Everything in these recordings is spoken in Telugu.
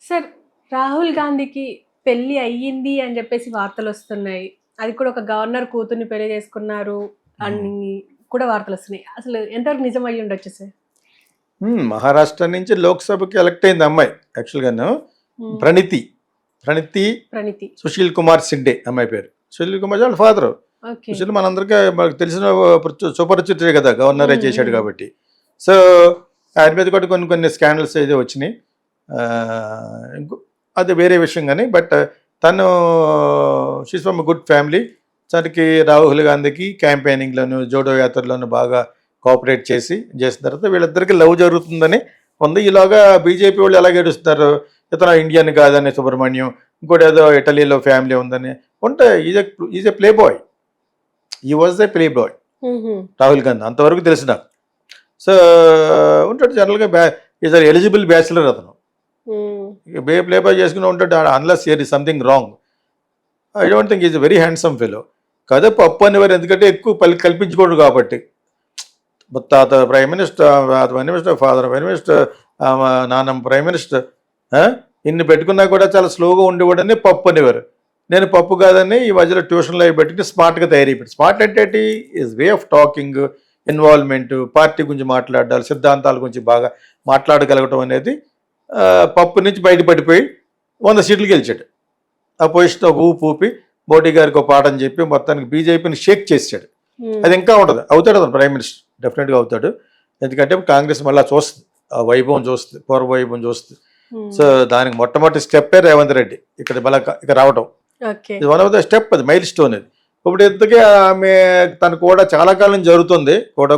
సార్, రాహుల్ గాంధీకి పెళ్లి అయ్యింది అని చెప్పేసి వార్తలొస్తున్నాయి. అది కూడా ఒక గవర్నర్ కూతుర్ని పెళ్లి చేసుకున్నారు హ్మ్. అని కూడా వార్తలొస్తున్నాయి. అసలు ఎంతవరకు నిజం అయ్యుండొచ్చు సార్? మహారాష్ట్ర నుంచి లోక్సభకి ఎలక్ట్ అయింది అమ్మాయి యాక్చువల్గాను. హ్మ్. ప్రణితి ప్రణితి ప్రణితి. సుశీల్ కుమార్ సిండే అమ్మాయి పేరు. సుశీల్ కుమార్ వాళ్ళ ఫాదరు. ఓకే. సుశీల్ మనందరికీ మనకు తెలిసిన సుపరిచితుడే కదా, గవర్నరే హ్మ్. చేశాడు హ్మ్. కాబట్టి. సో ఆయన మీద కూడా కొన్ని కొన్ని స్కాండల్స్ అయితే వచ్చినాయి. ఆ, అది వేరే విషయం కానీ, బట్ తను షీస్ ఫ్రమ్ గుడ్ ఫ్యామిలీ. తనకి రాహుల్ గాంధీకి క్యాంపెయినింగ్లోను జోడో యాత్రలోను బాగా కోఆపరేట్ చేసిన తర్వాత వీళ్ళిద్దరికి లవ్ జరుగుతుందని ఉంది. ఈలోగా బీజేపీ వాళ్ళు ఎలా గెలుస్తారు, ఇతను ఇండియన్ కాదని సుబ్రహ్మణ్యం, ఇంకోటి ఏదో ఇటలీలో ఫ్యామిలీ ఉందని ఉంటే ఈజ్ ఎ ప్లే బాయ్. ఈ వాజ్ ఏ ప్లే బాయ్ హుహు. రాహుల్ గాంధీ, అంతవరకు తెలిసి నాకు. సో ఉంటాడు జనరల్గా ఈజ్ ఎలిజిబుల్ బ్యాచిలర్ అతను. హ్మ్. ప్లే బాయ్ చేసుకుని ఉంటాడు unless here is something wrong. I don't think is very handsome fellow. కదా పప్పు అనేవారు, ఎందుకంటే ఎక్కువ కల్పించుకోడు కాబట్టి. తాత prime minister, prime minister, father prime minister, నాన్నమ్మ ప్రైమ్ మినిస్టర్, ఇన్ని పెట్టుకున్నా కూడా చాలా స్లోగా ఉండేవాడని పప్పు అనేవారు. నేను పప్పు కాదని ఈ మధ్యలో ట్యూషన్లో అవి పెట్టుకుని స్మార్ట్గా తయారైపోయాడు. స్మార్ట్ అంటే is way of talking, involvement, party గురించి మాట్లాడాలి, సిద్ధాంతాల గురించి బాగా మాట్లాడగలగటం అనేది పప్పు నుంచి బయటపడిపోయి 100 సీట్లు గెలిచాడు. ఆ పొజిషన్ ఒక ఊపి ఊపి మోడీ గారికి ఒక పాఠం చెప్పి మొత్తానికి బీజేపీని షేక్ చేసాడు. అది ఇంకా ఉంటుంది, అవుతాడు అతను ప్రైమ్ మినిస్టర్, డెఫినెట్గా అవుతాడు. ఎందుకంటే కాంగ్రెస్ మళ్ళీ చూస్తుంది, ఆ వైభవం చూస్తుంది, పూర్వ వైభవం చూస్తుంది. సో దానికి మొట్టమొదటి స్టెప్పే రేవంత్ రెడ్డి ఇక్కడ మళ్ళీ ఇక రావటం. ఓకే. ఇది వన్ ఆఫ్ ద స్టెప్, అది మైల్ స్టోన్. ఇది ఇప్పుడు ఇంతకీ ఆమె తను కూడా చాలా కాలం జరుగుతుంది,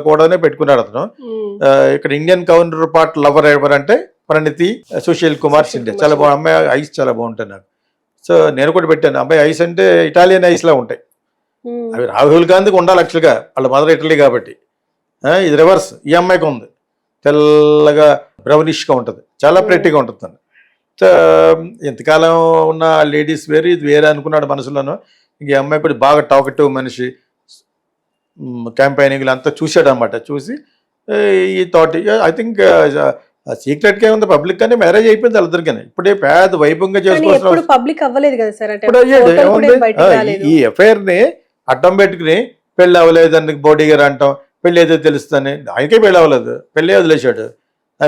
కూడానే పెట్టుకున్నాడు అతను. హ్మ్. ఇక్కడ ఇండియన్ కౌంటర్ పార్ట్ లవర్ ఎవరంటే ప్రణితి సుశీల్ కుమార్ సుశీల్ సిండే. కుమార్ చాలా సిండే. బాగా, అమ్మాయి ఐస్ చాలా బాగుంటాయి నాకు. సో నేను కూడా పెట్టాను, అబ్బాయి ఐస్ అంటే ఇటాలియన్ ఐస్లా ఉంటాయి. హ్మ్. అవి రాహుల్ గాంధీకి ఉండాలి యాక్చువల్గా, వాళ్ళ మదర్ ఇటలీ కాబట్టి. ఇది రివర్స్, ఈ అమ్మాయికి ఉంది, తెల్లగా బ్రౌనిష్గా ఉంటుంది, చాలా ప్రెట్టిగా ఉంటుంది తను. సో ఎంతకాలం ఉన్న లేడీస్ వేరు, ఇది వేరే అనుకున్నాడు మనసులోనూ. ఇంక ఈ అమ్మాయి కూడా బాగా టాకటివ్ మనిషి, క్యాంపెయినింగ్లు అంతా చూశాడు అనమాట. చూసి ఈ థాట్ ఐ థింక్ సీక్రెట్గా ఉంది, పబ్లిక్ కానీ మ్యారేజ్ అయిపోయింది వాళ్ళిద్దరికీ. ఇప్పుడే పెద్ద వైభవంగా కానీ చేసుకోవాల్సిన ఎప్పుడు అవసరం పబ్లిక్ అవ్వలేదు కదా సార్. అంటే ఇప్పుడు అయ్యాడు. ఫోటోలు కూడా ఏముంది, ఏం బయటికి రాలేదు. ఈ ఎఫ్ఐఆర్ని అడ్డం పెట్టుకుని పెళ్ళి అవ్వలేదు అని బోడీ గారు అంటాం, పెళ్ళి ఏదో తెలుస్తుందని. ఆయనకే పెళ్ళి అవ్వలేదు, పెళ్ళి వదిలేశాడు.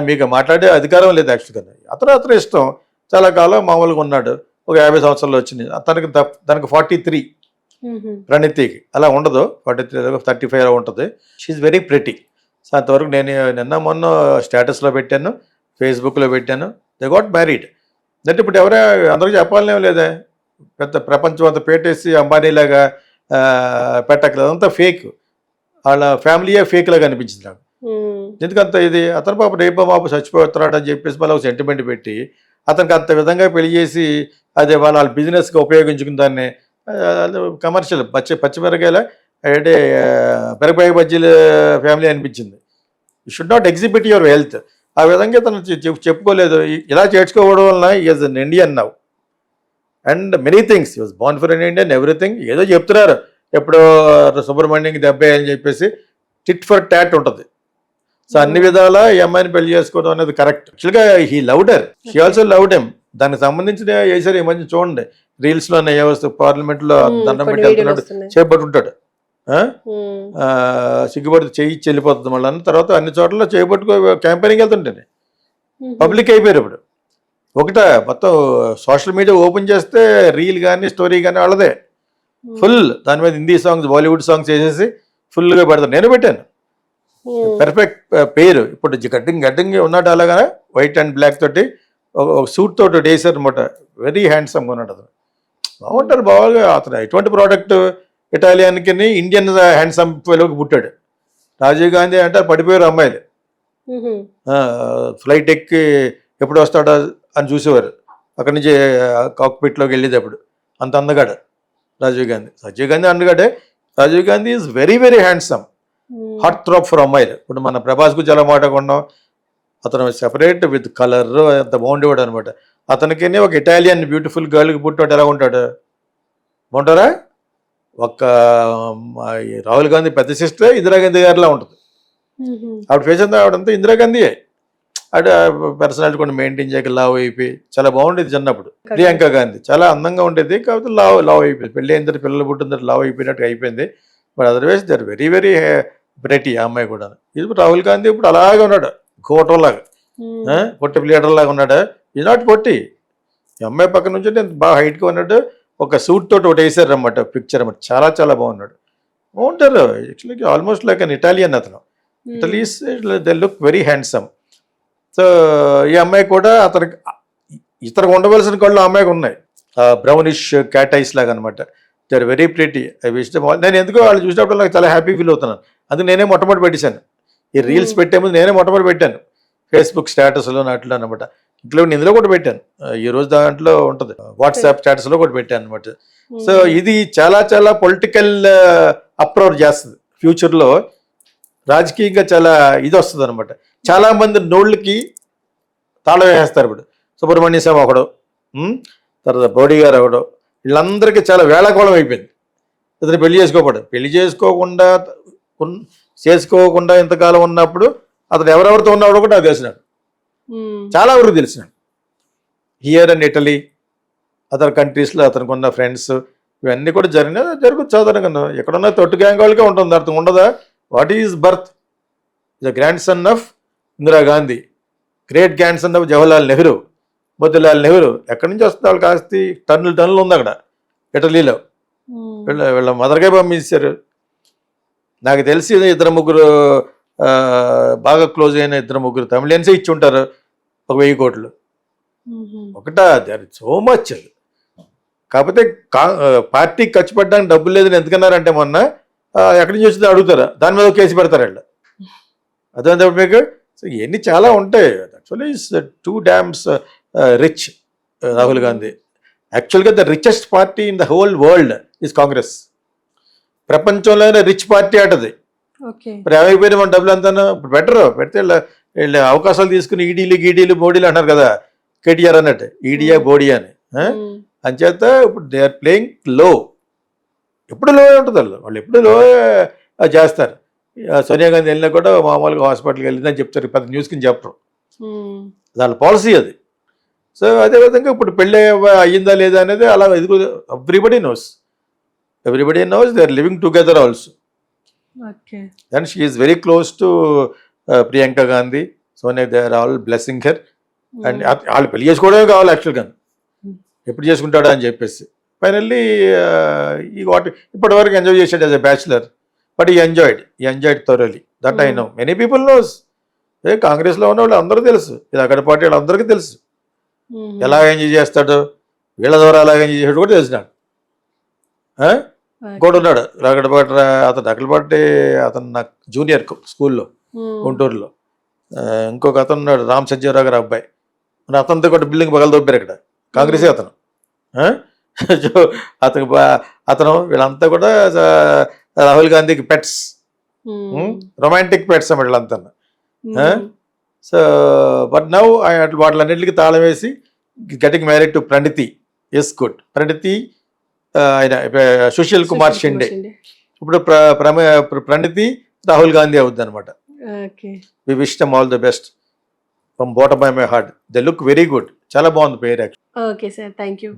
మీకు మాట్లాడే అధికారం లేదు యాక్చువల్గా. అతను ఇష్టం, చాలా కాలం మామూలుగా ఉన్నాడు. ఒక 50 సంవత్సరాలు వచ్చినాయి తనకి 43 హుహు. ప్రణితికి. అలా ఉండదు, 43 35 ఉంటుంది. She very pretty. సో అంతవరకు నేను మొన్న స్టేటస్లో పెట్టాను, ఫేస్బుక్లో పెట్టాను. They got married. అంటే ఇప్పుడు ఎవరే అందరికీ చెప్పాలనేం లేదా, పెద్ద ప్రపంచం అంతా పెట్టేసి అంబానీలాగా పెట్టక్కలేదు, అదంతా ఫేక్. వాళ్ళ ఫ్యామిలీయే ఫేక్ లాగా అనిపించింది నాకు. హ్మ్. ఎందుకంత ఇది అతను పాప రేపో పాప చచ్చిపోతున్నాడు అని చెప్పేసి మళ్ళీ ఒక సెంటిమెంట్ పెట్టి అతనికి అంత విధంగా పెళ్లి చేసి అదే వాళ్ళ బిజినెస్గా ఉపయోగించుకున్న దాన్ని కమర్షియల్ పచ్చిమిరకాయల అంటే మిరపకాయ బజ్జీల ఫ్యామిలీ అనిపించింది. You should not exhibit your health. ఆ విధంగా తను చెప్పుకోలేదు. ఇలా చేర్చుకోవడం వలన is an Indian now and many things. Was Born for Indian and everything. ఏదో చెప్తున్నారు ఎప్పుడో సుబ్రహ్మణ్యంకి 70 అని చెప్పేసి టిట్ ఫర్ టాట్ ఉంటుంది. సో అన్ని విధాలా ఈ అమ్మాయిని పెళ్లి చేసుకోవడం అనేది కరెక్ట్. యాక్చువల్గా he loved her, she also loved him. దానికి సంబంధించిన వేసారు ఈ మధ్య చూడండి, రీల్స్లో పార్లమెంట్లో దండం కొన్ని పెట్టి వీడియోలు వెళ్తున్నాడు, వస్తున్నాయి. చేపట్టుకుంటాడు. హ్మ్. సిగ్గుపడితే చెయ్యి చెల్లిపోతుంది మళ్ళీ. తర్వాత అన్ని చోట్ల చేపట్టుకో క్యాంపెయినింగ్ వెళ్తుంటాను. హుహు. పబ్లిక్ అయిపోయారు ఇప్పుడు. ఒకట మొత్తం సోషల్ మీడియా ఓపెన్ చేస్తే రీల్ కానీ స్టోరీ కానీ వాళ్ళదే ఫుల్. దాని మీద హిందీ సాంగ్స్, బాలీవుడ్ సాంగ్స్ వేసేసి ఫుల్గా పెడతాను. నేను పెట్టాను. హ్మ్. పెర్ఫెక్ట్ పేరు. ఇప్పుడు గడ్డింగ్ ఉన్నాడు, అలాగా వైట్ అండ్ బ్లాక్ తోటి ఒక సూట్ తోటి వేసారు అనమాట. వెరీ హ్యాండ్సమ్గా ఉన్నాడు అతను. బాగుంటారు బాగా. అతను ఎటువంటి ప్రోడక్ట్ ఇటాలియన్కి ఇండియన్ హ్యాండ్సమ్ ఫెలోకి పుట్టాడు. రాజీవ్ గాంధీ అంటే పడిపోయారు అమ్మాయిలు. హుహు. ఫ్లైట్ ఎక్కి ఎప్పుడు వస్తాడో అని చూసేవారు, అక్కడి నుంచి కాక్పిట్లోకి వెళ్ళేటప్పుడు. అంత అందగాడు రాజీవ్ గాంధీ అందగాడే. Rajiv Gandhi is very very handsome, hmm. Heart throb for అమ్మాయిలు. ఇప్పుడు మన ప్రభాస్ గురించి ఎలా మాట్లాడుకున్నాం, అతను సెపరేట్ విత్ కలర్ అంత బాగుండేవాడు అనమాట. అతనికి ఒక ఇటాలియన్ బ్యూటిఫుల్ గర్ల్కి పుట్టాడు, ఎలా ఉంటాడు, బాగుంటారా? ఒక్క రాహుల్ గాంధీ పెద్ద సిస్టర్ ఇందిరాగాంధీ గారిలా ఉంటుంది. హుహు. ఆవిడ ఫేస్ అంతా ఆవిడంతా ఇందిరాగాంధీయే. అటు పర్సనాలిటీ కూడా మెయింటైన్ చేయక లావ్ అయిపోయి చాలా బాగుండేది చిన్నప్పుడు. ప్రియాంక గాంధీ చాలా అందంగా ఉండేది, కాకపోతే లావ్ అయిపోయింది. పెళ్ళి అయిన తర్వాత పిల్లలు పుట్టిన తర్వాత లావ్ అయిపోయినట్టు అయిపోయింది. But otherwise they are very very pretty ఆ అమ్మాయి కూడా. ఇది రాహుల్ గాంధీ ఇప్పుడు అలాగే ఉన్నాడు, కోటంలాగా, పొట్టి లీడర్ లాగా ఉన్నాడు. ఈ నాట్ పొట్టి. ఈ అమ్మాయి పక్కన నుంచి నేను బాగా హైట్గా ఉన్నాడు. ఒక సూట్ తోటి ఒకటి వేసారు అన్నమాట పిక్చర్ అన్నమాట. చాలా చాలా బాగున్నాడు. బాగుంటారు actually, almost like an Italian అతను. Italians they look very handsome. So ఈ అమ్మాయి కూడా ఇతనికి ఉండవలసిన కళ్ళు ఆ అమ్మాయికి ఉన్నాయి, బ్రౌనిష్ క్యాట్ ఐస్ లాగా అనమాట. They are very pretty. అవి ఇష్టం. నేను ఎందుకో వాళ్ళు చూసినప్పుడు నాకు చాలా హ్యాపీ ఫీల్ అవుతున్నాను. అది నేనే మొట్టమొదటి పెట్టేశాను. ఈ రీల్స్ పెట్టే ముందు నేనే మొట్టమొదటి పెట్టాను ఫేస్బుక్ స్టేటస్లో నాట్లో అనమాట. ఇందులో కూడా పెట్టాను. ఈ రోజు దాంట్లో ఉంటుంది, వాట్సాప్ స్టేటస్లో కూడా పెట్టాను అనమాట. సో ఇది చాలా చాలా పొలిటికల్ అప్రోచ్ చేస్తుంది. ఫ్యూచర్లో రాజకీయంగా చాలా ఇది వస్తుంది అనమాట. చాలా మంది నోళ్ళకి తాళం వేసేస్తారు. ఇప్పుడు సుబ్రహ్మణ్య స్వామి ఒకడు, తర్వాత బోడీ గారు ఒకడు, వీళ్ళందరికీ చాలా వేళకోళం అయిపోయింది. ఇతను పెళ్లి చేసుకోకుండా ఇంతకాలం ఉన్నప్పుడు అతను ఎవరెవరితో ఉన్నాడో కూడా నాకు తెలిసినాడు, చాలా వరకు తెలిసినాడు. హియర్ అండ్ ఇటలీ, అదర్ కంట్రీస్లో అతనికి ఉన్న ఫ్రెండ్స్ ఇవన్నీ కూడా జరుగుతుంది సాధారణంగా. ఎక్కడున్నా తొట్టు గ్యాంగ్ వాళ్ళకే ఉంటుంది, అర్థం ఉండదా? What is birth? The grand son of Indira Gandhi, great grand son of Jawaharlal Nehru, Motilal Nehru. ఎక్కడి నుంచి వస్తుంది వాళ్ళకి ఆస్తి? టన్నులు ఉంది అక్కడ ఇటలీలో. వీళ్ళ మదర్గా పంపించారు. నాకు తెలిసి ఇద్దరు ముగ్గురు బాగా క్లోజ్ అయిన ఇద్దరు ముగ్గురు తమిళియన్సే ఇచ్చి ఉంటారు 1,000 కోట్లు. ఒకటా? So much. అది కాకపోతే పార్టీకి ఖర్చు పెట్టడానికి డబ్బులు లేదని ఎందుకన్నారంటే మొన్న ఎక్కడి నుంచి వచ్చిందో అడుగుతారా, దాని మీద కేసు పెడతారు వీళ్ళు. అదే మీకు. సో ఇవన్నీ చాలా ఉంటాయి. Actually is too damn rich Rahul Gandhi. యాక్చువల్గా the richest party in the whole world is Congress. ప్రపంచంలోనే రిచ్ పార్టీ అటది. మరి ఏమైపోయినా మన డబ్బులు అంతా ఇప్పుడు బెటర్ పెడితే వీళ్ళు అవకాశాలు తీసుకుని ఈడీలు మోడీలు అంటారు కదా, కేటీఆర్ అన్నట్టు ఈడియా బోడియా అని. అంచేత ఇప్పుడు దే ఆర్ ప్లేయింగ్ లో. ఎప్పుడు లో ఉంటుంది వాళ్ళు ఎప్పుడు లో చేస్తారు. సోనియా గాంధీ వెళ్ళినా కూడా మామూలుగా హాస్పిటల్కి వెళ్ళిందని చెప్తారు, పెద్ద న్యూస్ కింద చెప్పరు. దాని పాలసీ అది. సో అదేవిధంగా ఇప్పుడు పెళ్ళి అయ్యిందా లేదా అనేది అలా everybody knows they are living together also. And she is very close to Priyanka Gandhi, Sonia. They are all blessing her. And వాళ్ళు పెళ్లి చేసుకోవడమే కావాలి యాక్చువల్గా, ఎప్పుడు చేసుకుంటాడా అని చెప్పేసి. ఫైనల్లీ ఈ ఇప్పటి వరకు ఎంజాయ్ చేశాడు as a bachelor. But he enjoyed thoroughly. That I know. Many people knows. కాంగ్రెస్లో ఉన్న వాళ్ళు అందరూ తెలుసు, ఇది అక్కడ పార్టీ వాళ్ళు అందరికీ తెలుసు ఎలా ఎంజాయ్ చేస్తాడు, వీళ్ళ ద్వారా ఎలా ఎంజాయ్ చేసాడు కూడా తెలిసినాడు. ఇంకోటి ఉన్నాడు అతను అతను నాకు జూనియర్ స్కూల్లో గుంటూరులో. ఇంకొక అతను ఉన్నాడు, రామ్ సంజీవరావు గారు అబ్బాయి. అతనితో కూడా బిల్డింగ్ పగల దొబ్బారు ఇక్కడ, కాంగ్రెసే అతను. అతను వీళ్ళంతా కూడా రాహుల్ గాంధీకి పెట్స్, రొమాంటిక్ పెట్స్ అన్నమాట వీళ్ళంతా. సో బట్ నౌ వాటిలన్నింటికి తాళం వేసి getting married to Praniti. Yes good. Praniti ఆయన సుశీల్ కుమార్ షిండే. ఇప్పుడు ప్రణితి రాహుల్ గాంధీ అవుద్ది అనమాట. We wish them all the best from bottom of my heart. They look very good. చాలా బాగుంది పేరు. Okay sir, thank you.